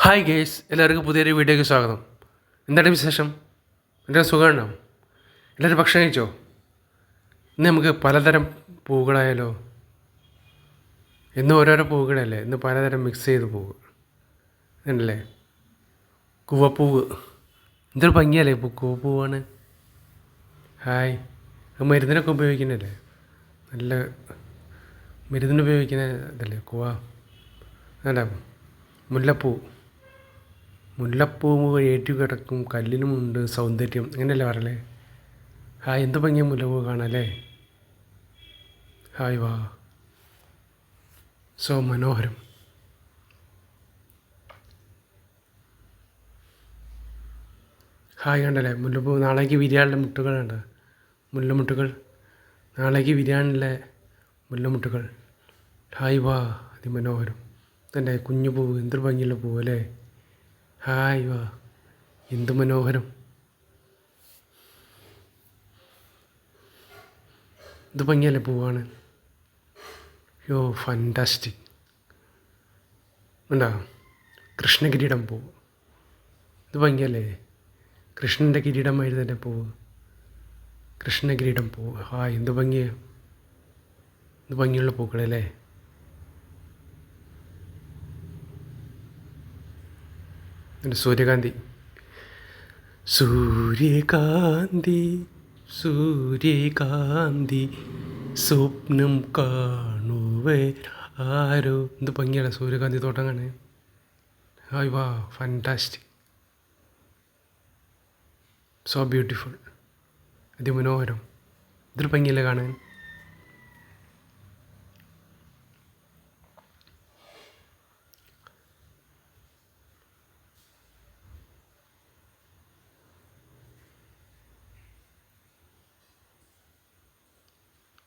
Hi guys, എല്ലാവർക്കും പുതിയൊരു വീഡിയോയ്ക്ക് സ്വാഗതം. എന്താണ് വിശേഷം? എല്ലാവരും സുഖമാണോ? എല്ലാവരും ഭക്ഷണം കഴിച്ചോ? ഇന്ന് നമുക്ക് പലതരം പൂക്കളായാലോ? ഇന്ന് ഓരോരോ പൂക്കളല്ലേ, ഇന്ന് പലതരം മിക്സ് ചെയ്ത് പൂവ് ഉണ്ടല്ലേ. കൂവപ്പൂവ്, എന്തൊരു ഭംഗിയല്ലേ കൂവപ്പൂവാണ്. ഹായ്, അത് മരുന്നിനൊക്കെ ഉപയോഗിക്കുന്നതല്ലേ, നല്ല മരുന്നിന് ഉപയോഗിക്കുന്ന ഇതല്ലേ കൂവ. അല്ല, മുല്ലപ്പൂ മുല്ലപ്പൂവ് ഏറ്റുകിടക്കും കല്ലിനുമുണ്ട് സൗന്ദര്യം, അങ്ങനെയല്ലേ പറയലേ. ഹായ്, എന്ത് ഭംഗിയാണ് മുല്ലപ്പൂ കാണാല്ലേ. ഹായ് വാ, സോ മനോഹരം. ഹായ്, കണ്ടല്ലേ മുല്ലപ്പൂ നാളേക്ക് വിരിയാനുള്ള മുട്ടുകളുണ്ട്, മുല്ലമുട്ടുകൾ, നാളേക്ക് വിരിയാനുള്ള മുല്ലമുട്ടുകൾ. ഹായ് വാ, അതിമനോഹരം തന്നെ കുഞ്ഞു പൂവ്, എന്തൊരു ഭംഗിയുള്ള പൂവ് അല്ലേ. ഹായ് വാ, എന്ത് മനോഹരം. ഇത് ഭംഗിയല്ലേ പൂവാണ്. യോ ഫാൻറ്റാസ്റ്റിക്. ഉണ്ടോ കൃഷ്ണകിരീടം പൂവ്, ഇത് ഭംഗിയല്ലേ. കൃഷ്ണൻ്റെ കിരീടമായിരുന്നു തന്നെ പൂവ്, കൃഷ്ണകിരീടം പൂവ്. ഹായ്, എന്ത് ഭംഗിയാണ്, ഇത് ഭംഗിയുള്ള പൂക്കളല്ലേ. സൂര്യകാന്തി, സൂര്യകാന്തി സൂര്യകാന്തി സ്വപ്നം കാണുവേ ആരോ, എന്ത് ഭംഗിയാണ് സൂര്യകാന്തി തോട്ടം കാണാൻ. ഹായ് വാ, ഫാൻറ്റാസ്റ്റിക്, സോ ബ്യൂട്ടിഫുൾ, അതിമനോഹരം, ഇതൊരു ഭംഗിയല്ലേ കാണാൻ.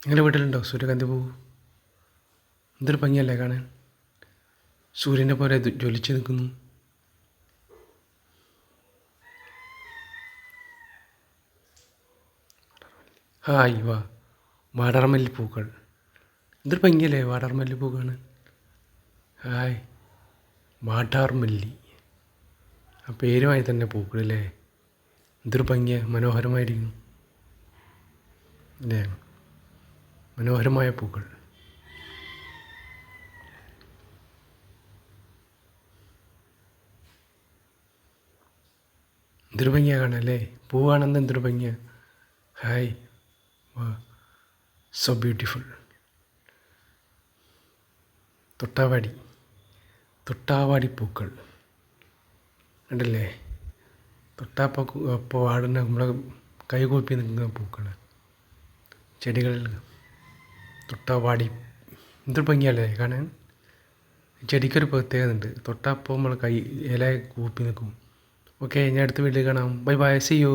നിങ്ങളുടെ വീട്ടിലുണ്ടോ സൂര്യകാന്തി പൂവ്? എന്തൊരു ഭംഗിയല്ലേ കാണാൻ, സൂര്യനെ പോലെ ജ്വലിച്ച് നിൽക്കുന്നു. ഹായ് വാ, വാടാർമല്ലിപ്പൂക്കൾ, എന്തൊരു ഭംഗിയല്ലേ വാടാർമല്ലിപ്പൂ കാണാൻ. ഹായ്, വാടാർമല്ലി, ആ പേരുമായി തന്നെ പൂക്കളല്ലേ, എന്തൊരു ഭംഗിയാണ്, മനോഹരമായിരിക്കുന്നു അല്ലേ, മനോഹരമായ പൂക്കൾ. എന്തൊരു ഭംഗിയാണ് കാണാല്ലേ, പൂവാണെന്ന് എന്തൊരു ഭംഗിയാണ്. ഹായ് വാ, സോ ബ്യൂട്ടിഫുൾ. തൊട്ടാവാടി പൂക്കൾ ഉണ്ടല്ലേ, അപ്പോൾ വാടുന്ന നമ്മളെ കൈകൂപ്പി നിൽക്കുന്ന പൂക്കൾ, ചെടികളിൽ തൊട്ടാവാടി, എന്തൊരു ഭംഗിയല്ലേ കാണാൻ. ചെടിക്കൊരു പ്രത്യേകത ഉണ്ട്, തൊട്ടപ്പോൾ നമ്മൾ ഇല കൂപ്പി നിൽക്കും. ഓക്കെ, ഞാൻ അടുത്ത വീട്ടിൽ കാണാം. Bye bye, see U.